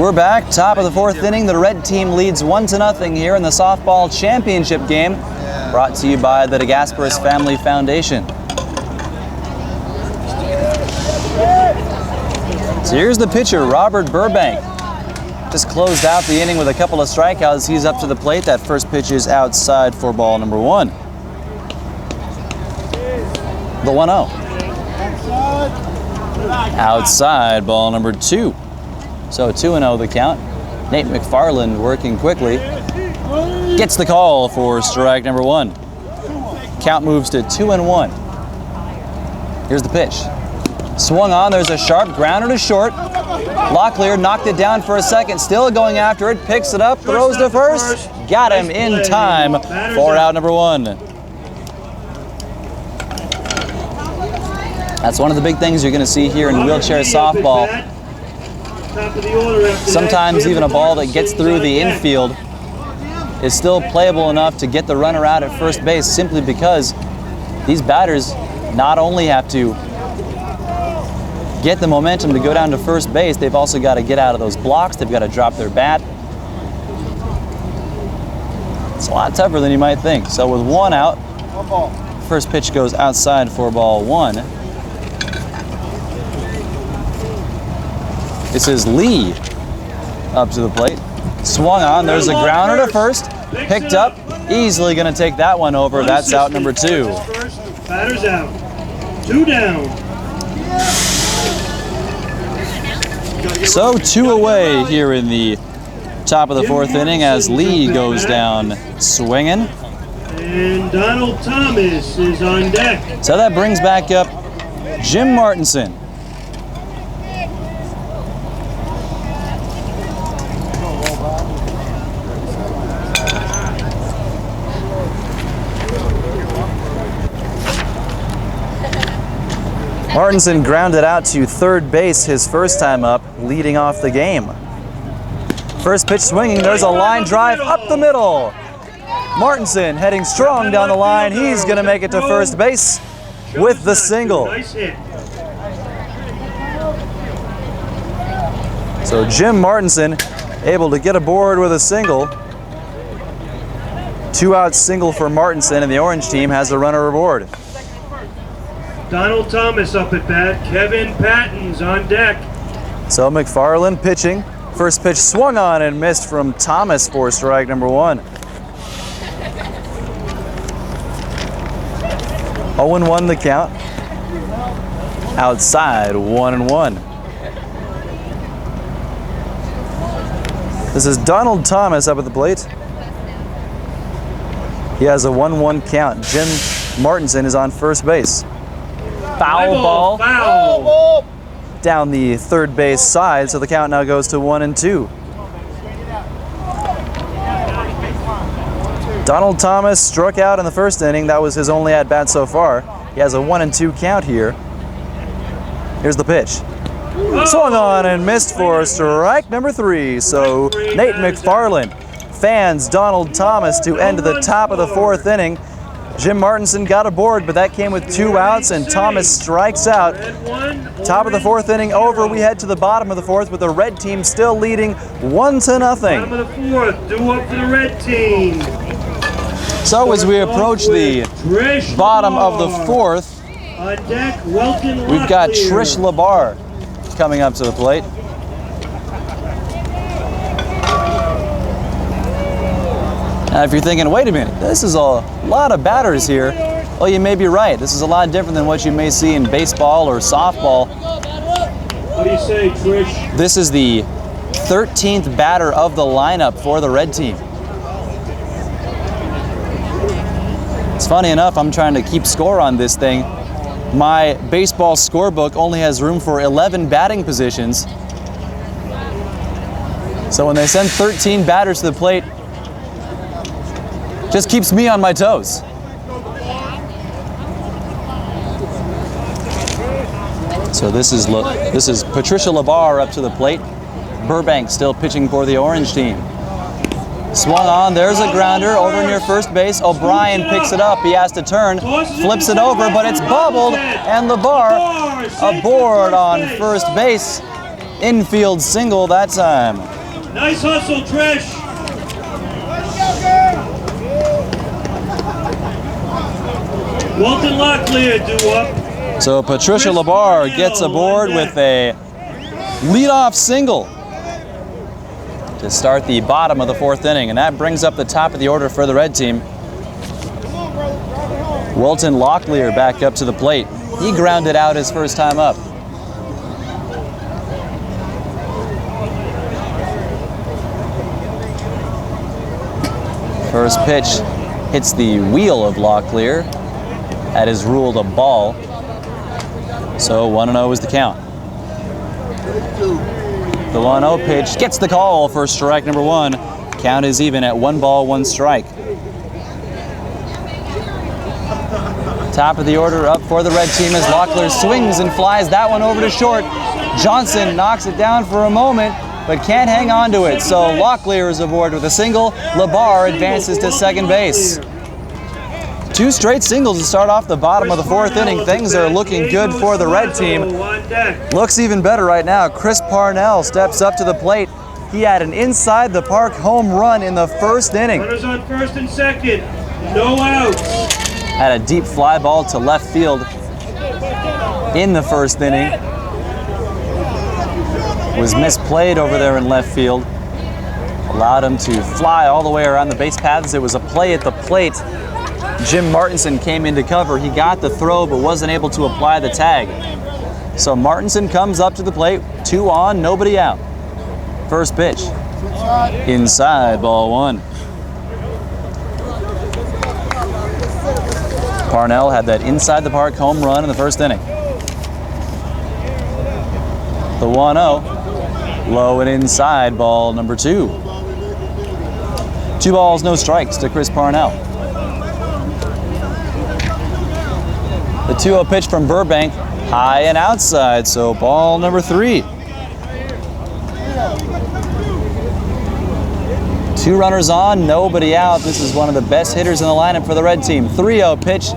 We're back, top of the fourth inning. The red team leads 1-0 here in the softball championship game, brought to you by the DeGasperis Family Foundation. So here's the pitcher, Robert Burbank. Just closed out the inning with a couple of strikeouts. He's up to the plate. That first pitch is outside for ball number 1. The 1-0. Outside, ball number 2. So 2-0 the count. Nate McFarland working quickly. Gets the call for strike number 1. Count moves to 2-1. Here's the pitch. Swung on, there's a sharp grounder to short. Locklear knocked it down for a second, still going after it, picks it up, throws to first. Got him in time for out number 1. That's one of the big things you're going to see here in wheelchair softball. Sometimes even a ball that gets through the infield is still playable enough to get the runner out at first base, simply because these batters not only have to get the momentum to go down to first base, they've also got to get out of those blocks, they've got to drop their bat. It's a lot tougher than you might think. So with 1 out, first pitch goes outside for ball 1. This is Lee up to the plate. Swung on, there's a grounder to first. Picked up, easily going to take that one over. That's out number 2. Batter's out. 2 down. So 2 away here in the top of the fourth inning as Lee goes down swinging. And Donald Thomas is on deck. So that brings back up Jim Martinson. Martinson grounded out to third base his first time up, leading off the game. First pitch swinging, there's a line drive up the middle. Martinson heading strong down the line. He's going to make it to first base with the single. So Jim Martinson able to get aboard with a single. 2-out single for Martinson, and the orange team has a runner aboard. Donald Thomas up at bat. Kevin Patton's on deck. So McFarland pitching. First pitch swung on and missed from Thomas for strike number 1. 0-1 the count. Outside, 1-1. This is Donald Thomas up at the plate. He has a 1-1 count. Jim Martinson is on first base. Foul ball. Foul. Down the third base side, so the count now goes to 1-2. Donald Thomas struck out in the first inning. That was his only at-bat so far. He has a 1-2 count here. Here's the pitch. Swung on and missed for strike number 3. So Nate McFarland fans Donald Thomas to end the top of the fourth inning. Jim Martinson got aboard, but that came with 2 outs, and Thomas strikes out. Top of the fourth inning over. We head to the bottom of the fourth with the red team still leading 1-0. Bottom of the fourth, due up for the red team. So as we approach the bottom of the fourth, on deck, Welton we've got Trish Labar coming up to the plate. Now, if you're thinking, wait a minute, this is a lot of batters here, well, you may be right. This is a lot different than what you may see in baseball or softball. What do you say, Trish? This is the 13th batter of the lineup for the red team. It's funny enough, I'm trying to keep score on this thing. My baseball scorebook only has room for 11 batting positions. So when they send 13 batters to the plate, just keeps me on my toes. So this is Patricia Labar up to the plate. Burbank still pitching for the orange team. Swung on, there's a grounder over near first base. O'Brien picks it up, he has to turn, flips it over, but it's bobbled, and Labar aboard on first base. Infield single that time. Nice hustle, Trish. Walton Locklear due up. So Patricia Chris Labar Parnell gets aboard on with a leadoff single to start the bottom of the fourth inning, and that brings up the top of the order for the red team. Walton Locklear back up to the plate. He grounded out his first time up. First pitch hits the wheel of Locklear. That is ruled a ball. So 1-0 is the count. The 1-0 pitch gets the call for strike number 1. Count is even at 1 ball, 1 strike. Top of the order up for the red team as Locklear swings and flies that one over to short. Johnson knocks it down for a moment, but can't hang on to it. So Locklear is aboard with a single. Labar advances to second base. 2 straight singles to start off the bottom of the fourth inning. Things are looking good for the red team. Looks even better right now. Chris Parnell steps up to the plate. He had an inside the park home run in the first inning. Runners on first and second. No outs. Had a deep fly ball to left field in the first inning. Was misplayed over there in left field. Allowed him to fly all the way around the base paths. It was a play at the plate. Jim Martinson came into cover. He got the throw but wasn't able to apply the tag. So Martinson comes up to the plate. 2 on, nobody out. First pitch. Inside, ball 1. Parnell had that inside the park home run in the first inning. The 1-0. Low and inside, ball number 2. 2 balls, no strikes to Chris Parnell. The 2-0 pitch from Burbank, high and outside, so ball number 3. 2 runners on, nobody out. This is one of the best hitters in the lineup for the red team. 3-0 pitch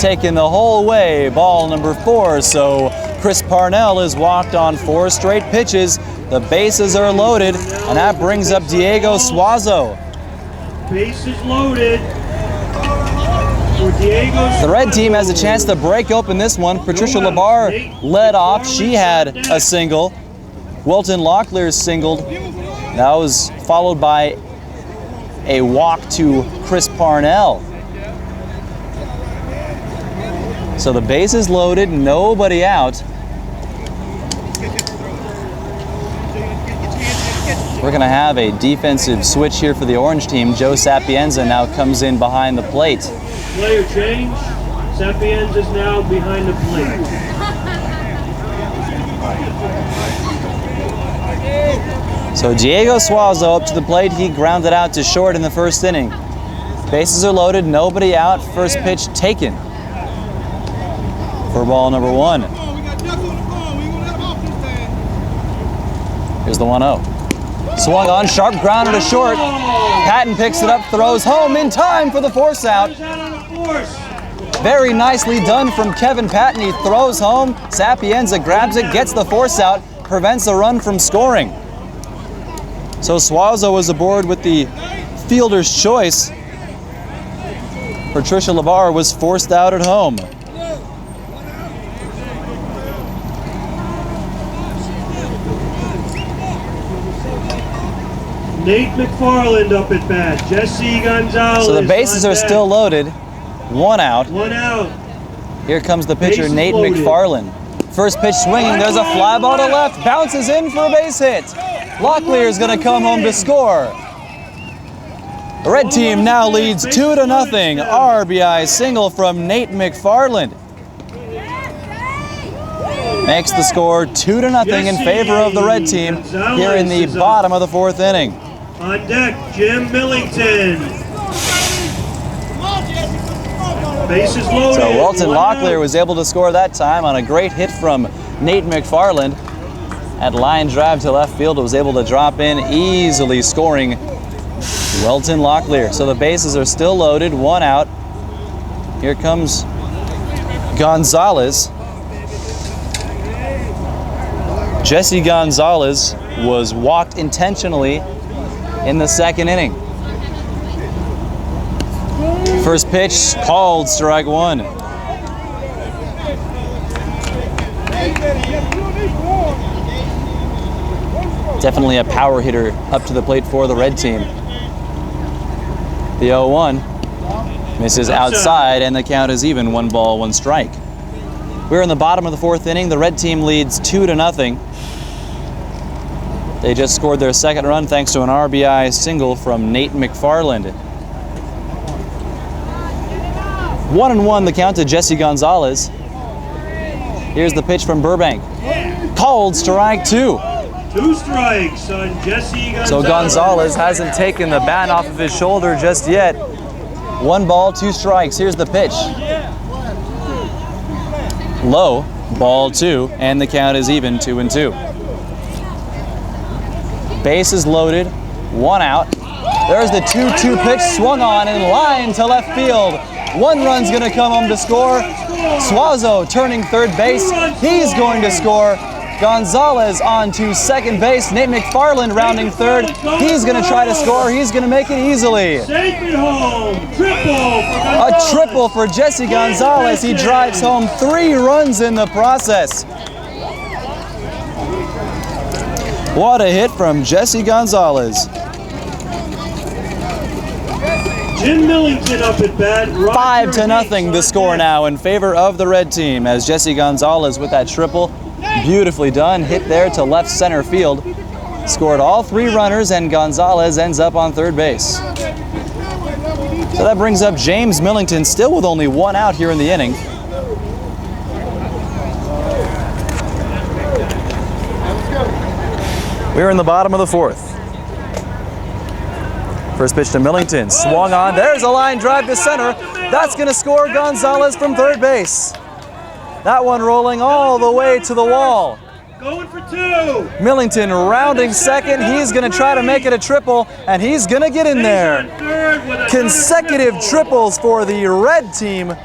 taken the whole way, ball number 4. So Chris Parnell has walked on 4 straight pitches. The bases are loaded, and that brings up Diego Suazo. Bases loaded. The red team has a chance to break open this one. Patricia Labar led off. She had a single. Walton Locklear singled. That was followed by a walk to Chris Parnell. So the bases loaded, nobody out. We're going to have a defensive switch here for the orange team. Joe Sapienza now comes in behind the plate. Player change. Sapienza is now behind the plate. So Diego Suazo up to the plate. He grounded out to short in the first inning. Bases are loaded, nobody out. First pitch taken for ball number 1. Here's the 1-0. Swung on, sharp grounder to short. Patton picks it up, throws home in time for the force out. Very nicely done from Kevin Patton. He throws home. Sapienza grabs it, gets the force out, prevents a run from scoring. So Suazo was aboard with the fielder's choice. Patricia Labar was forced out at home. Nate McFarland up at bat. Jesse Gonzalez. So the bases are still loaded. 1 out. 1 out. Here comes the pitcher, Bases Nate loaded. McFarland. First pitch swinging. There's a fly ball to left. Bounces in for a base hit. Locklear is going to come home to score. The red team now leads 2-0. RBI single from Nate McFarland. Makes the score 2-0 in favor of the red team here in the bottom of the fourth inning. On deck, Jim Millington. Bases loaded. So Walton Locklear was able to score that time on a great hit from Nate McFarland. At line drive to left field, was able to drop in, easily scoring Walton Locklear. So the bases are still loaded, 1 out. Here comes Jesse Gonzalez was walked intentionally in the second inning. First pitch called strike one. Definitely a power hitter up to the plate for the red team. The 0-1 misses outside, and the count is even. 1 ball, 1 strike. We're in the bottom of the fourth inning. The red team leads 2-0. They just scored their second run thanks to an RBI single from Nate McFarland. 1-1 the count to Jesse Gonzalez. Here's the pitch from Burbank. Called strike 2. 2 strikes on Jesse Gonzalez. So Gonzalez hasn't taken the bat off of his shoulder just yet. 1 ball, 2 strikes. Here's the pitch. Low, ball 2, and the count is even. 2-2. Bases loaded, 1 out. There's the 2-2 pitch, swung on in line to left field. 1 run's gonna come home to score. Suazo turning third base. He's going to score. Gonzalez on to second base. Nate McFarland rounding third. He's going to try to score. He's going to make it easily. Safe at home. Triple for A Gonzalez. triple for Jesse Gonzalez. He drives home 3 runs in the process. What a hit from Jesse Gonzalez. Jim Millington up at bat. 5-0 the score now in favor of the red team as Jesse Gonzalez with that triple. Beautifully done, hit there to left center field. Scored all 3 runners, and Gonzalez ends up on third base. So that brings up James Millington, still with only 1 out here in the inning. We're in the bottom of the fourth. First pitch to Millington, swung on. There's a line drive to center. That's going to score Gonzalez from third base. That one rolling all the way to the wall. Going for 2. Millington rounding second. He's going to try to make it a triple, and he's going to get in there. Consecutive triples for the red team.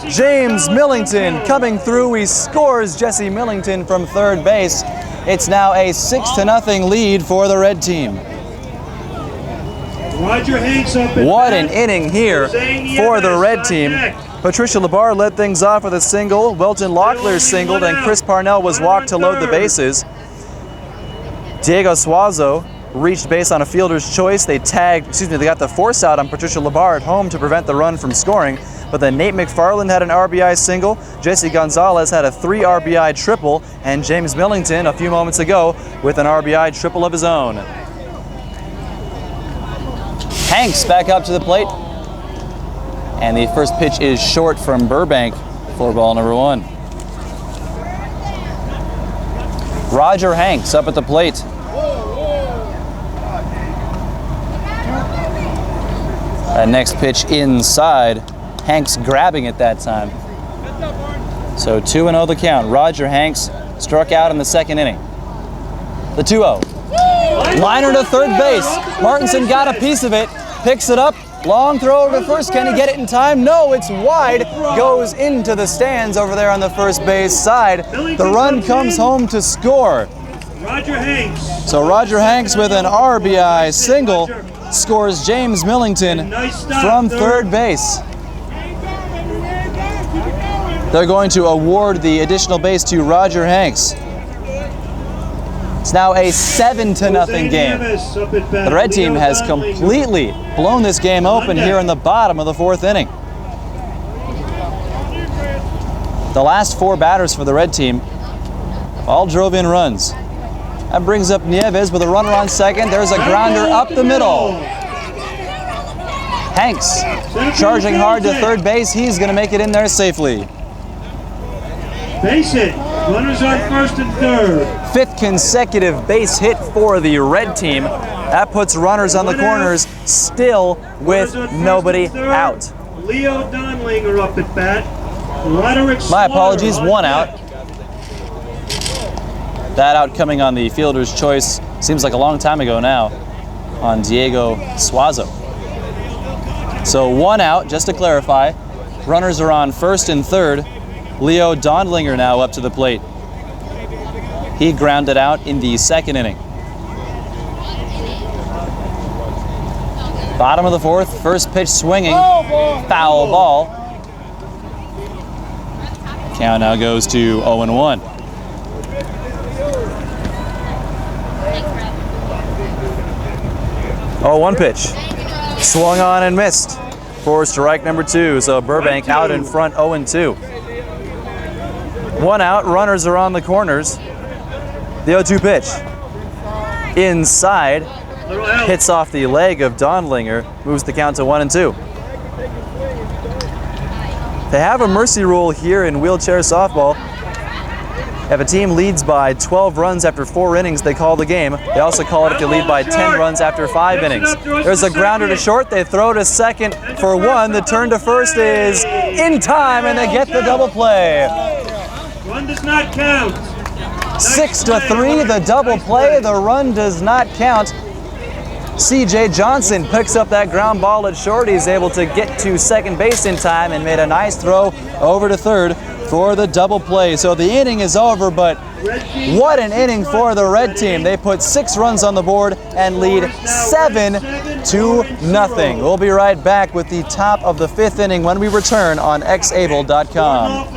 James Millington coming through. He scores Jesse Millington from third base. It's now a 6-0 lead for the red team. Roger Hanks up at What bat. an inning here for the red team. Patricia Labar led things off with a single. Welton Locklear singled, and Chris Parnell was walked to load the bases. Diego Suazo reached base on a fielder's choice. They got the force out on Patricia Labar at home to prevent the run from scoring. But then Nate McFarland had an RBI single. Jesse Gonzalez had a 3 RBI triple, and James Millington a few moments ago with an RBI triple of his own. Hanks back up to the plate. And the first pitch is short from Burbank for ball number 1. Roger Hanks up at the plate. That next pitch inside. Hanks grabbing it that time. So 2-0 the count. Roger Hanks struck out in the second inning. The 2-0. Liner to third base. Martinson got a piece of it. Picks it up. Long throw over to first. Can he get it in time? No, it's wide. Goes into the stands over there on the first base side. The run comes home to score. Roger Hanks. So Roger Hanks with an RBI single scores James Millington from third base. They're going to award the additional base to Roger Hanks. It's now a 7-0 game. The red team has completely blown this game open here in the bottom of the fourth inning. The last 4 batters for the red team all drove in runs. That brings up Nieves with a runner on second. There's a grounder up the middle. Hanks charging hard to third base. He's going to make it in there safely. Base hit. Runners on first and third. 5th consecutive base hit for the red team. That puts runners on the corners, still with nobody out. Leo Donlinger up at bat. My apologies, 1 out. That out coming on the fielder's choice. Seems like a long time ago now on Diego Suazo. So 1 out, just to clarify. Runners are on first and third. Leo Donlinger now up to the plate. He grounded out in the second inning. Bottom of the fourth, first pitch swinging, foul ball. Count now goes to 0-1. Oh, one pitch. Swung on and missed for strike number 2. So Burbank out in front 0-2. 1 out, runners are on the corners. The 0-2 pitch. Inside. Hits off the leg of Donlinger, moves the count to 1-2. They have a mercy rule here in wheelchair softball. If a team leads by 12 runs after 4 innings, they call the game. They also call it if they lead by 10 runs after 5 innings. There's a grounder to short. They throw to second for 1. The turn to first is in time, and they get the double play. 1 does not count. 6-3, the double play. The run does not count. C.J. Johnson picks up that ground ball at short. He's able to get to second base in time and made a nice throw over to third for the double play. So the inning is over, but what an inning for the red team. They put 6 runs on the board and lead 7-0. We'll be right back with the top of the 5th inning when we return on xable.com.